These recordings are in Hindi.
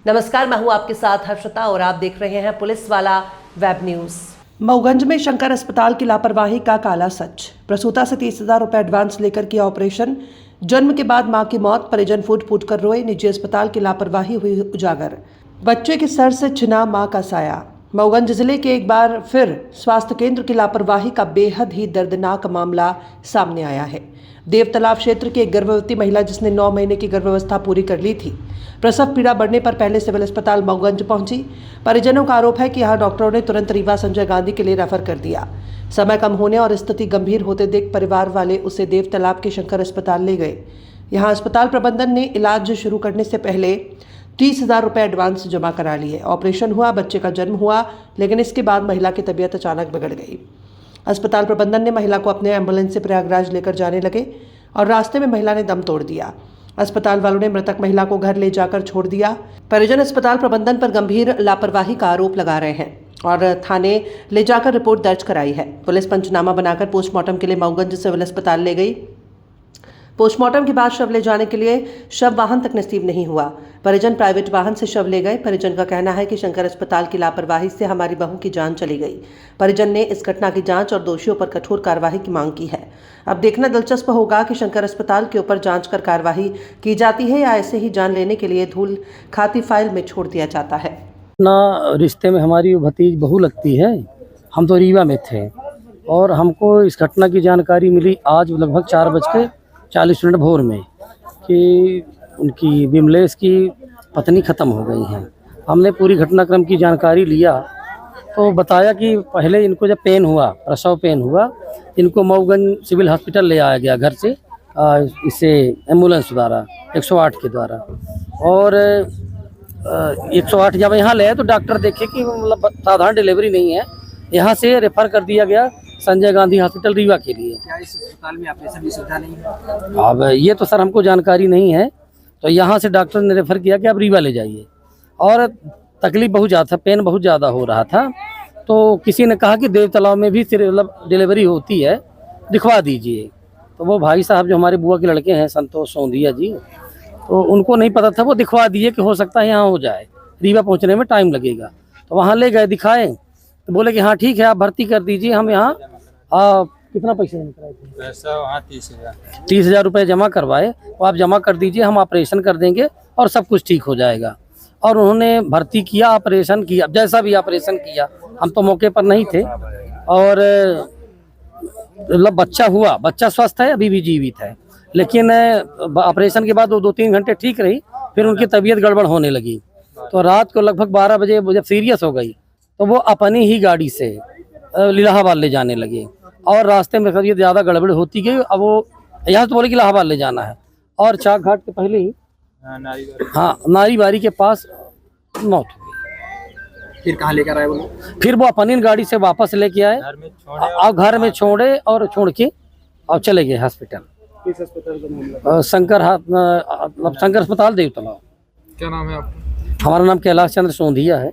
नमस्कार, मैं हूं आपके साथ हर्षिता और आप देख रहे हैं पुलिस वाला वेब न्यूज। मऊगंज में शंकर अस्पताल की लापरवाही का काला सच। प्रसूता से 30,000 रुपए एडवांस लेकर किया ऑपरेशन। जन्म के बाद मां की मौत, परिजन फूट फूट कर रोए। निजी अस्पताल की लापरवाही हुई उजागर। बच्चे के सर से छिना मां का साया। मऊगंज जिले के एक बार फिर स्वास्थ्य केंद्र की लापरवाही का बेहद ही दर्दनाक मामला सामने आया है। देवतालाब क्षेत्र की एक गर्भवती महिला जिसने 9 महीने की गर्भावस्था पूरी कर ली थी, प्रसव पीड़ा बढ़ने पर पहले सिविल अस्पताल मऊगंज पहुंची। परिजनों का आरोप है कि यहां डॉक्टरों ने तुरंत रीवा संजय गांधी के लिए रेफर कर दिया। समय कम होने और स्थिति गंभीर होते देख परिवार वाले उसे देवतालाब के शंकर अस्पताल ले गए। यहां अस्पताल प्रबंधन ने इलाज शुरू करने से पहले 30,000 रुपए एडवांस जमा करा लिए। ऑपरेशन हुआ, बच्चे का जन्म हुआ, लेकिन इसके बाद महिला की तबीयत अचानक बिगड़ गई। अस्पताल प्रबंधन ने महिला को अपने एम्बुलेंस से प्रयागराज लेकर जाने लगे और रास्ते में महिला ने दम तोड़ दिया। अस्पताल वालों ने मृतक महिला को घर ले जाकर छोड़ दिया। परिजन अस्पताल प्रबंधन पर गंभीर लापरवाही का आरोप लगा रहे हैं और थाने ले जाकर रिपोर्ट दर्ज कराई है। पुलिस पंचनामा बनाकर पोस्टमार्टम के लिए मऊगंज सिविल अस्पताल ले गई। पोस्टमार्टम के बाद शव ले जाने के लिए शव वाहन तक नसीब नहीं हुआ। परिजन प्राइवेट वाहन से शव ले गए। परिजन का कहना है कि शंकर अस्पताल की लापरवाही से हमारी बहू की जान चली गई। परिजन ने इस घटना की जांच और दोषियों पर कठोर कार्रवाई की मांग की है। अब देखना दिलचस्प होगा कि शंकर अस्पताल के ऊपर जांच कर कार्रवाई की जाती है या ऐसे ही जान लेने के लिए धूल खाती फाइल में छोड़ दिया जाता है। ना रिश्ते में हमारी भतीज बहू लगती है। हम तो रीवा में थे और हमको इस घटना की जानकारी मिली आज लगभग 4:40 भोर में कि उनकी विमलेश की पत्नी ख़त्म हो गई हैं। हमने पूरी घटनाक्रम की जानकारी लिया तो बताया कि पहले इनको जब पेन हुआ, प्रसव पेन हुआ, इनको मऊगंज सिविल हॉस्पिटल ले आया गया घर से इसे एम्बुलेंस द्वारा 108 के द्वारा। और 108 जब यहाँ ले आए तो डॉक्टर देखे कि मतलब साधारण डिलीवरी नहीं है, यहाँ से रेफर कर दिया गया संजय गांधी हॉस्पिटल रीवा के लिए। क्या इस अस्पताल में ऑपरेशन की सुविधा नहीं है? अब ये तो सर हमको जानकारी नहीं है, तो यहाँ से डॉक्टर ने रेफर किया कि आप रीवा ले जाइए। और तकलीफ बहुत ज़्यादा था, पेन बहुत ज़्यादा हो रहा था, तो किसी ने कहा कि देवतालाब में भी मतलब डिलीवरी होती है, दिखवा दीजिए। तो वो भाई साहब जो हमारे बुआ के लड़के हैं संतोष सोंधिया जी, तो उनको नहीं पता था, वो दिखवा दिए कि हो सकता है यहाँ हो जाए, रीवा पहुँचने में टाइम लगेगा। तो वहाँ ले गए, दिखाए तो बोले कि हाँ ठीक है आप भर्ती कर दीजिए। हम यहाँ कितना पैसे कराए थे? पैसा वहाँ 30,000 रुपये जमा करवाए। तो आप जमा कर दीजिए, हम ऑपरेशन कर देंगे और सब कुछ ठीक हो जाएगा। और उन्होंने भर्ती किया, ऑपरेशन किया, जैसा भी ऑपरेशन किया। हम तो मौके पर नहीं थे और मतलब बच्चा हुआ, बच्चा स्वस्थ है, अभी भी जीवित है, लेकिन ऑपरेशन के बाद वो 2-3 घंटे ठीक रही, फिर उनकी तबीयत गड़बड़ होने लगी। तो रात को लगभग 12 बजे जब सीरियस हो गई तो वो अपनी ही गाड़ी से इलाहाबाद ले जाने लगे और रास्ते में तबीयत ज़्यादा गड़बड़ होती गई। अब वो यहाँ तो बोले कि इलाहाबाद ले जाना है और चाक घाट के पहले ही नारीबारी के पास मौत हो गई। फिर कहाँ लेकर आए वो लोग? फिर वो अपनी गाड़ी से वापस लेके आए और घर में छोड़े और छोड़ के और चले गए हॉस्पिटल। किस अस्पताल का मामला? शंकर अस्पताल देवतालाब। क्या नाम है आपका? हमारा नाम कैलाश चंद्र सोंधिया है।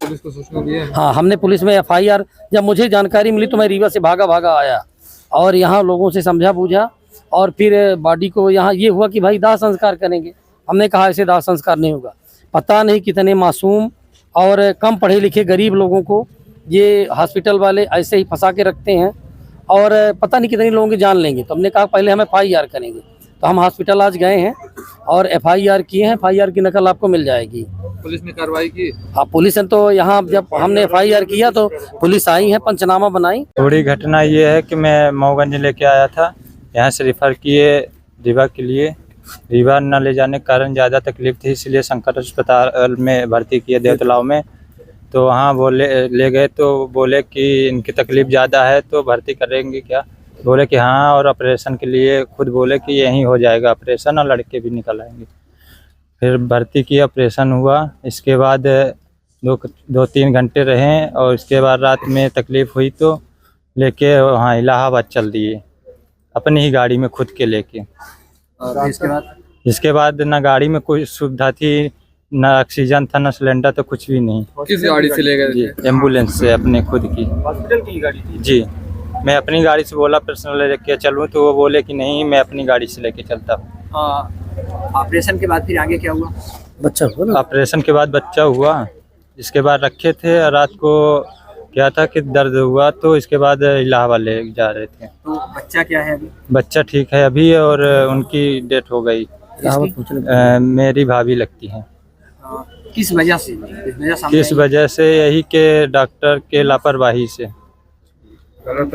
पुलिस को सूचना दी है? हाँ, हमने पुलिस में FIR, जब मुझे जानकारी मिली तो मैं रीवा से भागा आया और यहाँ लोगों से समझा बूझा और फिर बॉडी को यहाँ ये हुआ कि भाई दाह संस्कार करेंगे। हमने कहा ऐसे दाह संस्कार नहीं होगा। पता नहीं कितने मासूम और कम पढ़े लिखे गरीब लोगों को ये हॉस्पिटल वाले ऐसे ही फंसा के रखते हैं और पता नहीं कितने लोगों की जान लेंगे। तो हमने कहा पहले हम FIR करेंगे। तो हम हॉस्पिटल आज गए हैं और FIR किए हैं। FIR की नकल आपको मिल जाएगी। पुलिस ने कार्रवाई की? हाँ, पुलिस ने तो यहाँ जब हमने FIR किया तो पुलिस आई है, पंचनामा बनाई। थोड़ी घटना ये है कि मैं मऊगंज लेके आया था, यहाँ से रेफर किए रीवा के लिए। रीवा न ले जाने के कारण ज़्यादा तकलीफ थी, इसलिए शंकर अस्पताल में भर्ती किए देवतालाब में। तो वहाँ वो ले गए तो बोले कि इनकी तकलीफ ज़्यादा है तो भर्ती करेंगे क्या? बोले कि हाँ, और ऑपरेशन के लिए खुद बोले कि यहीं हो जाएगा ऑपरेशन और लड़के भी निकल आएंगे। फिर भर्ती किया, ऑपरेशन हुआ। इसके बाद 2-3 घंटे रहे और इसके बाद रात में तकलीफ़ हुई तो लेके वहाँ इलाहाबाद चल दिए अपनी ही गाड़ी में खुद के लेके। और इसके बाद ना गाड़ी में कोई सुविधा थी, ना ऑक्सीजन था, ना सिलेंडर, तो कुछ भी नहीं। किस गाड़ी से ले गए? जी, एम्बुलेंस से, अपने खुद की। हॉस्पिटल की गाड़ी थी? जी, मैं अपनी गाड़ी से बोला पर्सनल लेके चलूँ तो वो बोले कि नहीं, मैं अपनी गाड़ी से लेके चलता हूँ। ऑपरेशन के बाद फिर आगे क्या हुआ? बच्चा हुआ ना। ऑपरेशन के बाद बच्चा हुआ, इसके बाद रखे थे। रात को क्या था कि दर्द हुआ तो इसके बाद इलाहाबाद ले जा रहे थे। तो बच्चा क्या है अभी? बच्चा ठीक है अभी और उनकी डेथ हो गई। इलाहाबाद पहुंचने मेरी भाभी लगती हैं। किस वजह से सामने किस आई? वजह से? यही के डॉक्टर के लापरवाही से।